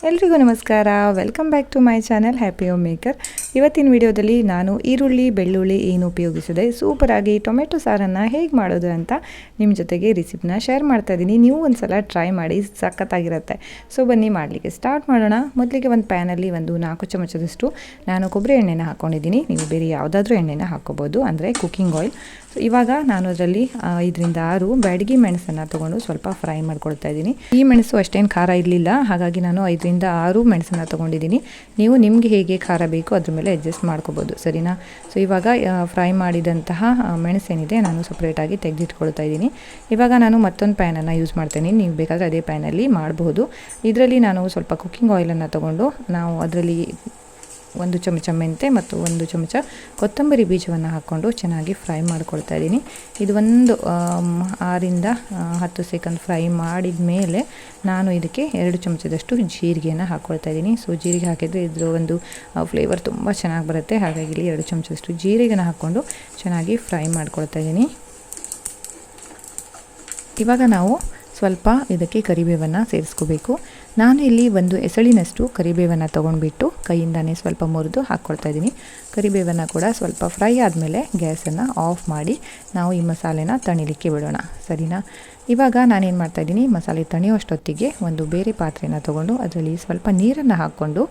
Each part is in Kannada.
ಎಲ್ರಿಗೂ ನಮಸ್ಕಾರ. Welcome back to my channel happy home maker. ಇವತ್ತಿನ ವಿಡಿಯೋದಲ್ಲಿ ನಾನು ಈರುಳ್ಳಿ ಬೆಳ್ಳುಳ್ಳಿ ಏನು ಉಪಯೋಗಿಸಿದೆ ಸೂಪರಾಗಿ ಟೊಮೆಟೊ ಸಾರನ್ನು ಹೇಗೆ ಮಾಡೋದು ಅಂತ ನಿಮ್ಮ ಜೊತೆಗೆ ರೆಸಿಪಿನ ಶೇರ್ ಮಾಡ್ತಾ ಇದ್ದೀನಿ. ನೀವು ಒಂದು ಸಲ ಟ್ರೈ ಮಾಡಿ, ಸಖತ್ತಾಗಿರುತ್ತೆ. ಸೊ ಬನ್ನಿ ಮಾಡಲಿಕ್ಕೆ ಸ್ಟಾರ್ಟ್ ಮಾಡೋಣ. ಮೊದಲಿಗೆ ಒಂದು ಪ್ಯಾನಲ್ಲಿ ಒಂದು 4 ಚಮಚದಷ್ಟು ನಾನು ಕೊಬ್ಬರಿ ಎಣ್ಣೆನ ಹಾಕ್ಕೊಂಡಿದ್ದೀನಿ. ನೀವು ಬೇರೆ ಯಾವುದಾದ್ರೂ ಎಣ್ಣೆನ ಹಾಕ್ಕೋಬೋದು, ಅಂದರೆ ಕುಕ್ಕಿಂಗ್ ಆಯಿಲ್. ಸೊ ಇವಾಗ ನಾನು ಅದರಲ್ಲಿ 5 ರಿಂದ 6 ಬ್ಯಾಡಗಿ ಮೆಣಸನ್ನು ತೊಗೊಂಡು ಸ್ವಲ್ಪ ಫ್ರೈ ಮಾಡ್ಕೊಳ್ತಾ ಇದ್ದೀನಿ. ಈ ಮೆಣಸು ಅಷ್ಟೇನು ಖಾರ ಇರಲಿಲ್ಲ, ಹಾಗಾಗಿ ನಾನು 5 ರಿಂದ 6 ಮೆಣಸನ್ನು ತೊಗೊಂಡಿದ್ದೀನಿ. ನೀವು ನಿಮಗೆ ಹೇಗೆ ಖಾರ ಬೇಕು ಅದ್ರ ಮೇಲೆ ಅಡ್ಜಸ್ಟ್ ಮಾಡ್ಕೋಬೋದು, ಸರಿನಾ? ಸೊ ಇವಾಗ ಫ್ರೈ ಮಾಡಿದಂತಹ ಮೆಣಸೇನಿದೆ ನಾನು ಸಪ್ರೇಟಾಗಿ ತೆಗೆದಿಟ್ಕೊಳ್ತಾ ಇದ್ದೀನಿ. ಇವಾಗ ನಾನು ಮತ್ತೊಂದು ಪ್ಯಾನನ್ನು ಯೂಸ್ ಮಾಡ್ತೇನೆ. ನೀವು ಬೇಕಾದರೆ ಅದೇ ಪ್ಯಾನಲ್ಲಿ ಮಾಡಬಹುದು. ಇದರಲ್ಲಿ ನಾನು ಸ್ವಲ್ಪ ಕುಕ್ಕಿಂಗ್ ಆಯಿಲನ್ನು ತೊಗೊಂಡು ನಾವು ಅದರಲ್ಲಿ 1 ಚಮಚ ಮೆಂತೆ ಮತ್ತು 1 ಚಮಚ ಕೊತ್ತಂಬರಿ ಬೀಜವನ್ನು ಹಾಕ್ಕೊಂಡು ಚೆನ್ನಾಗಿ ಫ್ರೈ ಮಾಡ್ಕೊಳ್ತಾ ಇದ್ದೀನಿ. ಇದು ಒಂದು 6 ರಿಂದ 10 ಸೆಕೆಂಡ್ ಫ್ರೈ ಮಾಡಿದ ಮೇಲೆ ನಾನು ಇದಕ್ಕೆ 2 ಚಮಚದಷ್ಟು ಜೀರಿಗೆಯನ್ನು ಹಾಕ್ಕೊಳ್ತಾ ಇದ್ದೀನಿ. ಸೊ ಜೀರಿಗೆ ಹಾಕಿದರೆ ಇದ್ರ ಒಂದು ಫ್ಲೇವರ್ ತುಂಬ ಚೆನ್ನಾಗಿ ಬರುತ್ತೆ. ಹಾಗಾಗಿ ಇಲ್ಲಿ 2 ಚಮಚದಷ್ಟು ಜೀರಿಗೆನ ಹಾಕ್ಕೊಂಡು ಚೆನ್ನಾಗಿ ಫ್ರೈ ಮಾಡ್ಕೊಳ್ತಾ ಇದ್ದೀನಿ. ಇವಾಗ ನಾವು ಸ್ವಲ್ಪ ಇದಕ್ಕೆ ಕರಿಬೇವನ್ನು ಸೇರಿಸ್ಕೋಬೇಕು. ನಾನು ಇಲ್ಲಿ 1 ಎಸಳಿನಷ್ಟು ಕರಿಬೇವನ್ನು ತೊಗೊಂಡ್ಬಿಟ್ಟು ಕೈಯಿಂದನೇ ಸ್ವಲ್ಪ ಮುರಿದು ಹಾಕ್ಕೊಳ್ತಾ ಇದ್ದೀನಿ. ಕರಿಬೇವನ್ನು ಕೂಡ ಸ್ವಲ್ಪ ಫ್ರೈ ಆದಮೇಲೆ ಗ್ಯಾಸನ್ನು ಆಫ್ ಮಾಡಿ ನಾವು ಈ ಮಸಾಲೆನ ತಣಿಲಿಕ್ಕೆ ಬಿಡೋಣ, ಸರಿನಾ? ಇವಾಗ ನಾನೇನು ಮಾಡ್ತಾಯಿದ್ದೀನಿ, ಮಸಾಲೆ ತಣಿಯೋಷ್ಟೊತ್ತಿಗೆ ಒಂದು ಬೇರೆ ಪಾತ್ರೆನ ತೊಗೊಂಡು ಅದರಲ್ಲಿ ಸ್ವಲ್ಪ ನೀರನ್ನು ಹಾಕ್ಕೊಂಡು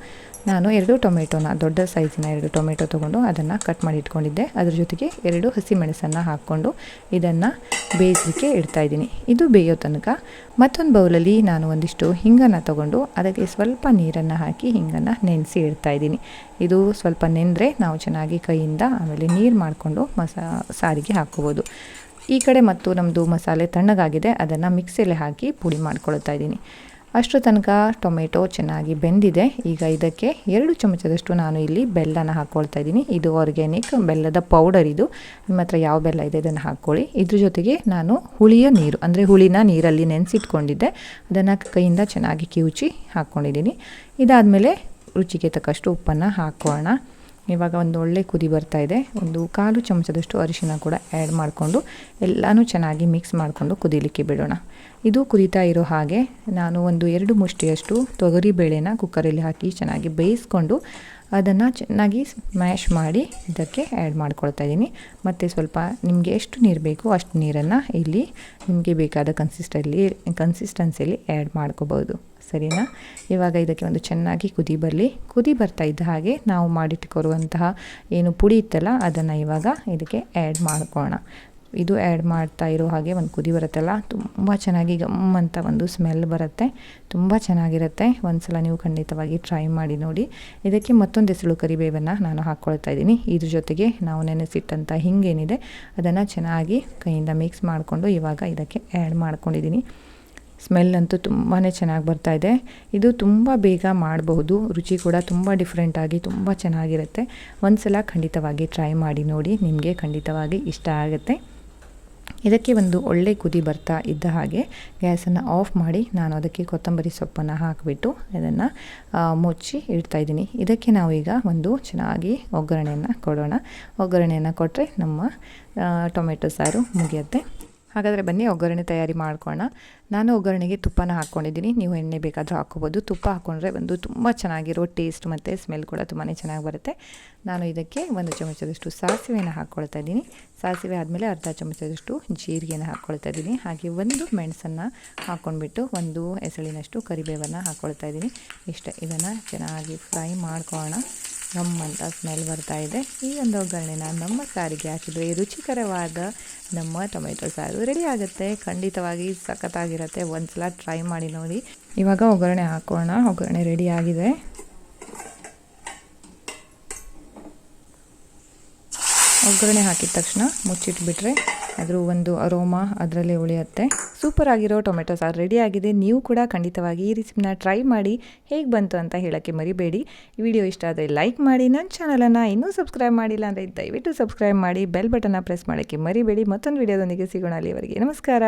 ನಾನು 2 ಟೊಮೆಟೊನ, ದೊಡ್ಡ ಸೈಜಿನ 2 ಟೊಮೆಟೊ ತೊಗೊಂಡು ಅದನ್ನು ಕಟ್ ಮಾಡಿ ಇಟ್ಕೊಂಡಿದ್ದೆ. ಅದ್ರ ಜೊತೆಗೆ 2 ಹಸಿಮೆಣಸನ್ನು ಹಾಕ್ಕೊಂಡು ಇದನ್ನು ಬೇಯಿಸಲಿಕ್ಕೆ ಇಡ್ತಾಯಿದ್ದೀನಿ. ಇದು ಬೇಯೋ ತನಕ ಮತ್ತೊಂದು ಬೌಲಲ್ಲಿ ನಾನು ಒಂದಿಷ್ಟು ಹಿಂಗನ್ನು ತೊಗೊಂಡು ಅದಕ್ಕೆ ಸ್ವಲ್ಪ ನೀರನ್ನು ಹಾಕಿ ಹಿಂಗನ್ನು ನೆನೆಸಿ ಇಡ್ತಾಯಿದ್ದೀನಿ. ಇದು ಸ್ವಲ್ಪ ನೆಂದರೆ ನಾವು ಚೆನ್ನಾಗಿ ಕೈಯಿಂದ ಆಮೇಲೆ ನೀರು ಮಾಡಿಕೊಂಡು ಸಾರಿಗೆ ಹಾಕ್ಕೋಬೋದು. ಈ ಕಡೆ ಮತ್ತು ನಮ್ಮದು ಮಸಾಲೆ ತಣ್ಣಗಾಗಿದೆ, ಅದನ್ನು ಮಿಕ್ಸಿಯಲ್ಲಿ ಹಾಕಿ ಪುಡಿ ಮಾಡ್ಕೊಳ್ತಾ ಇದ್ದೀನಿ. ಅಷ್ಟರ ತನಕ ಟೊಮೆಟೊ ಚೆನ್ನಾಗಿ ಬೆಂದಿದೆ. ಈಗ ಇದಕ್ಕೆ 2 ಚಮಚದಷ್ಟು ನಾನು ಇಲ್ಲಿ ಬೆಲ್ಲನ ಹಾಕ್ಕೊಳ್ತಾ ಇದ್ದೀನಿ. ಇದು ಆರ್ಗ್ಯಾನಿಕ್ ಬೆಲ್ಲದ ಪೌಡರ್. ಇದು ನಿಮ್ಮ ಹತ್ರ ಯಾವ ಬೆಲ್ಲ ಇದೆ ಇದನ್ನು ಹಾಕ್ಕೊಳ್ಳಿ. ಇದ್ರ ಜೊತೆಗೆ ನಾನು ಹುಳಿಯ ನೀರು, ಅಂದರೆ ಹುಳಿನ ನೀರಲ್ಲಿ ನೆನೆಸಿಟ್ಕೊಂಡಿದ್ದೆ, ಅದನ್ನು ಕೈಯಿಂದ ಚೆನ್ನಾಗಿ ಕಿವುಚಿ ಹಾಕ್ಕೊಂಡಿದ್ದೀನಿ. ಇದಾದಮೇಲೆ ರುಚಿಗೆ ತಕ್ಕಷ್ಟು ಉಪ್ಪನ್ನು ಹಾಕೋಣ. ಇವಾಗ ಒಂದು ಒಳ್ಳೆ ಕುದಿ ಬರ್ತಾ ಇದೆ. 1/4 ಚಮಚದಷ್ಟು ಅರಿಶಿನ ಕೂಡ ಆ್ಯಡ್ ಮಾಡಿಕೊಂಡು ಎಲ್ಲನೂ ಚೆನ್ನಾಗಿ ಮಿಕ್ಸ್ ಮಾಡಿಕೊಂಡು ಕುದೀಲಿಕ್ಕೆ ಬಿಡೋಣ. ಇದು ಕುದೀತಾ ಇರೋ ಹಾಗೆ ನಾನು 2 ಮುಷ್ಟಿಯಷ್ಟು ತೊಗರಿ ಬೇಳೆನ ಕುಕ್ಕರಲ್ಲಿ ಹಾಕಿ ಚೆನ್ನಾಗಿ ಬೇಯಿಸ್ಕೊಂಡು ಅದನ್ನು ಚೆನ್ನಾಗಿ ಸ್ಮ್ಯಾಶ್ ಮಾಡಿ ಇದಕ್ಕೆ ಆ್ಯಡ್ ಮಾಡ್ಕೊಳ್ತಾ ಇದ್ದೀನಿ. ಮತ್ತು ಸ್ವಲ್ಪ ನಿಮಗೆ ಎಷ್ಟು ನೀರು ಬೇಕು ಅಷ್ಟು ನೀರನ್ನು ಇಲ್ಲಿ ನಿಮಗೆ ಬೇಕಾದ ಕನ್ಸಿಸ್ಟೆನ್ಸಿಯಲ್ಲಿ ಆ್ಯಡ್ ಮಾಡ್ಕೋಬೋದು, ಸರಿನಾ? ಇವಾಗ ಇದಕ್ಕೆ ಒಂದು ಚೆನ್ನಾಗಿ ಕುದಿ ಬರ್ತಾ ಇದ್ದ ಹಾಗೆ ನಾವು ಮಾಡಿಟ್ಕೊರುವಂತಹ ಏನು ಪುಡಿ ಇತ್ತಲ್ಲ ಅದನ್ನು ಇವಾಗ ಇದಕ್ಕೆ ಆ್ಯಡ್ ಮಾಡ್ಕೊಳ್ಳೋಣ. ಇದು ಆ್ಯಡ್ ಮಾಡ್ತಾ ಇರೋ ಹಾಗೆ ಒಂದು ಕುದಿ ಬರುತ್ತಲ್ಲ, ತುಂಬ ಚೆನ್ನಾಗಿ ಗಮ್ಮಂತ ಒಂದು ಸ್ಮೆಲ್ ಬರುತ್ತೆ, ತುಂಬ ಚೆನ್ನಾಗಿರುತ್ತೆ. ಒಂದು ಸಲ ನೀವು ಖಂಡಿತವಾಗಿ ಟ್ರೈ ಮಾಡಿ ನೋಡಿ. ಇದಕ್ಕೆ ಮತ್ತೊಂದು ಎಸಳು ಕರಿಬೇವನ್ನು ನಾನು ಹಾಕ್ಕೊಳ್ತಾ ಇದ್ದೀನಿ. ಇದ್ರ ಜೊತೆಗೆ ನಾವು ನೆನೆಸಿಟ್ಟಂಥ ಹಿಂಗೇನಿದೆ ಅದನ್ನು ಚೆನ್ನಾಗಿ ಕೈಯಿಂದ ಮಿಕ್ಸ್ ಮಾಡಿಕೊಂಡು ಇವಾಗ ಇದಕ್ಕೆ ಆ್ಯಡ್ ಮಾಡ್ಕೊಂಡಿದ್ದೀನಿ. ಸ್ಮೆಲ್ ಅಂತೂ ತುಂಬಾ ಚೆನ್ನಾಗಿ ಬರ್ತಾ ಇದೆ. ಇದು ತುಂಬ ಬೇಗ ಮಾಡಬಹುದು, ರುಚಿ ಕೂಡ ತುಂಬ ಡಿಫ್ರೆಂಟಾಗಿ ತುಂಬ ಚೆನ್ನಾಗಿರುತ್ತೆ. ಒಂದು ಸಲ ಖಂಡಿತವಾಗಿ ಟ್ರೈ ಮಾಡಿ ನೋಡಿ, ನಿಮಗೆ ಖಂಡಿತವಾಗಿ ಇಷ್ಟ ಆಗುತ್ತೆ. ಇದಕ್ಕೆ ಒಂದು ಒಳ್ಳೆ ಕುದಿ ಬರ್ತಾ ಇದ್ದ ಹಾಗೆ ಗ್ಯಾಸನ್ನು ಆಫ್ ಮಾಡಿ ನಾನು ಅದಕ್ಕೆ ಕೊತ್ತಂಬರಿ ಸೊಪ್ಪನ್ನು ಹಾಕಿಬಿಟ್ಟು ಇದನ್ನು ಮುಚ್ಚಿ ಇಡ್ತಾಯಿದ್ದೀನಿ. ಇದಕ್ಕೆ ನಾವೀಗ ಒಂದು ಚೆನ್ನಾಗಿ ಒಗ್ಗರಣೆಯನ್ನು ಕೊಡೋಣ. ಒಗ್ಗರಣೆಯನ್ನು ಕೊಟ್ಟರೆ ನಮ್ಮ ಟೊಮೆಟೊ ಸಾರು ಮುಗಿಯುತ್ತೆ. ಹಾಗಾದರೆ ಬನ್ನಿ ಒಗ್ಗರಣೆ ತಯಾರಿ ಮಾಡ್ಕೊಳ್ಳೋಣ. ನಾನು ಒಗ್ಗರಣೆಗೆ ತುಪ್ಪನ ಹಾಕ್ಕೊಂಡಿದ್ದೀನಿ. ನೀವು ಎಣ್ಣೆ ಬೇಕಾದರೂ ಹಾಕ್ಕೋಬೋದು. ತುಪ್ಪ ಹಾಕ್ಕೊಂಡ್ರೆ ಒಂದು ತುಂಬ ಚೆನ್ನಾಗಿರೋ ಟೇಸ್ಟ್ ಮತ್ತು ಸ್ಮೆಲ್ ಕೂಡ ತುಂಬಾ ಚೆನ್ನಾಗಿ ಬರುತ್ತೆ. ನಾನು ಇದಕ್ಕೆ 1 ಚಮಚದಷ್ಟು ಸಾಸಿವೆನ ಹಾಕ್ಕೊಳ್ತಾ ಇದ್ದೀನಿ. ಸಾಸಿವೆ ಆದಮೇಲೆ ಅರ್ಧ ಚಮಚದಷ್ಟು ಜೀರಿಗೆನ ಹಾಕ್ಕೊಳ್ತಾ ಇದ್ದೀನಿ. ಹಾಗೆ 1 ಮೆಣಸನ್ನು ಹಾಕ್ಕೊಂಡ್ಬಿಟ್ಟು 1 ಎಸಳಿನಷ್ಟು ಕರಿಬೇವನ್ನು ಹಾಕ್ಕೊಳ್ತಾ ಇದ್ದೀನಿ. ಇಷ್ಟೇ. ಇದನ್ನು ಚೆನ್ನಾಗಿ ಫ್ರೈ ಮಾಡ್ಕೊಳ್ಳೋಣ. ಅಂತ ಸ್ಮೆಲ್ ಬರ್ತಾ ಇದೆ. ಈ ಒಂದು ಒಗ್ಗರಣೆನ ನಮ್ಮ ಸಾರಿಗೆ ಹಾಕಿದರೆ ರುಚಿಕರವಾದ ನಮ್ಮ ಟೊಮೆಟೊ ಸಾರು ರೆಡಿ ಆಗುತ್ತೆ. ಖಂಡಿತವಾಗಿ ಸಖತ್ತಾಗಿರುತ್ತೆ. ಒಂದು ಸಲ ಟ್ರೈ ಮಾಡಿ ನೋಡಿ. ಇವಾಗ ಒಗ್ಗರಣೆ ಹಾಕೋಣ. ಒಗ್ಗರಣೆ ರೆಡಿ ಆಗಿದೆ. ಒಗ್ಗರಣೆ ಹಾಕಿದ ತಕ್ಷಣ ಮುಚ್ಚಿಟ್ಬಿಟ್ರೆ ಅದರ ಒಂದು ಅರೋಮಾ ಅದರಲ್ಲೇ ಉಳಿಯುತ್ತೆ. ಸೂಪರ್ ಆಗಿರೋ ಟೊಮೆಟೊ ಸಾರು ರೆಡಿ ಆಗಿದೆ. ನೀವು ಕೂಡ ಖಂಡಿತವಾಗಿ ಈ ರೆಸಿಪಿನ ಟ್ರೈ ಮಾಡಿ ಹೇಗೆ ಬಂತು ಅಂತ ಹೇಳೋಕ್ಕೆ ಮರಿಬೇಡಿ. ಈ ವಿಡಿಯೋ ಇಷ್ಟ ಆದರೆ ಲೈಕ್ ಮಾಡಿ. ನನ್ನ ಚಾನಲನ್ನು ಇನ್ನೂ ಸಬ್ಸ್ಕ್ರೈಬ್ ಮಾಡಿಲ್ಲ ಅಂದರೆ ದಯವಿಟ್ಟು ಸಬ್ಸ್ಕ್ರೈಬ್ ಮಾಡಿ. ಬೆಲ್ ಬಟನ್ನ ಪ್ರೆಸ್ ಮಾಡೋಕ್ಕೆ ಮರಿಬೇಡಿ. ಮತ್ತೊಂದು ವಿಡಿಯೋದೊಂದಿಗೆ ಸಿಗೋಣ. ಅಲ್ಲಿವರೆಗೆ ನಮಸ್ಕಾರ.